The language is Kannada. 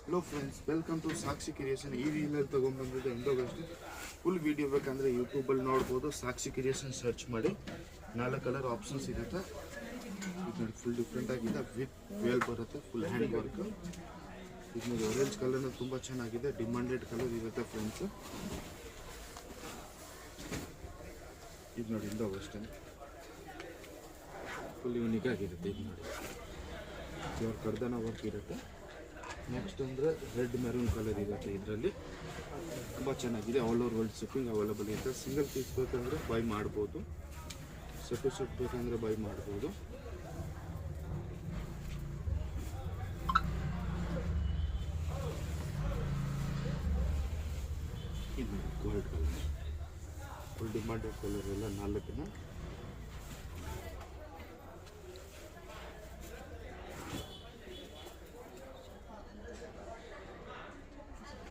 Hello friends, welcome to Sakshi creation. ಈ ರೀಲಲ್ಲಿ ತೊಗೊಂಡ್ಬಂದಿದ್ದು ಎಂಡೋಗಷ್ಟು ಫುಲ್ ವೀಡಿಯೋ ಬೇಕಂದರೆ ಯೂಟ್ಯೂಬಲ್ಲಿ ನೋಡ್ಬೋದು. ಸಾಕ್ಷಿ ಕ್ರಿಯೇಷನ್ ಸರ್ಚ್ ಮಾಡಿ 4 ಕಲರ್ ಆಪ್ಷನ್ಸ್ ಇರುತ್ತೆ. ಇದು ನೋಡಿ ಫುಲ್ ಡಿಫ್ರೆಂಟ್ ಆಗಿದೆ, ವಿತ್ ವೇಲ್ ಬರುತ್ತೆ, ಫುಲ್ ಹ್ಯಾಂಡ್ ವರ್ಕ್. ಇದು ನೋಡಿ ಆರೆಂಜ್ ಕಲರ್ನ ತುಂಬ ಚೆನ್ನಾಗಿದೆ, ಡಿಮಾಂಡೆಡ್ ಕಲರ್ ಇರುತ್ತೆ ಫ್ರೆಂಡ್ಸ್. ಇದು ನೋಡಿ ಎಂಡೋಗಷ್ಟು ಫುಲ್ ಯೂನಿಕ್ ಆಗಿರುತ್ತೆ. ಇದು ನೋಡಿ ಇವ್ರ ಕರ್ದನ ವರ್ಕ್ ಇರುತ್ತೆ. ನೆಕ್ಸ್ಟ್ ಅಂದರೆ ರೆಡ್ ಮೆರೂನ್ ಕಲರ್ ಇರುತ್ತೆ. ಇದರಲ್ಲಿ ತುಂಬ ಚೆನ್ನಾಗಿದೆ. All over world shipping available ಇರುತ್ತೆ. ಸಿಂಗಲ್ ಪೀಸ್ ಬೇಕಂದರೆ ಬೈ ಮಾಡ್ಬೋದು, ಸೆಟ್ ಬೇಕಂದರೆ ಬೈ ಮಾಡ್ಬೋದು. ಇದು gold colour, full demanded colour ಎಲ್ಲ 4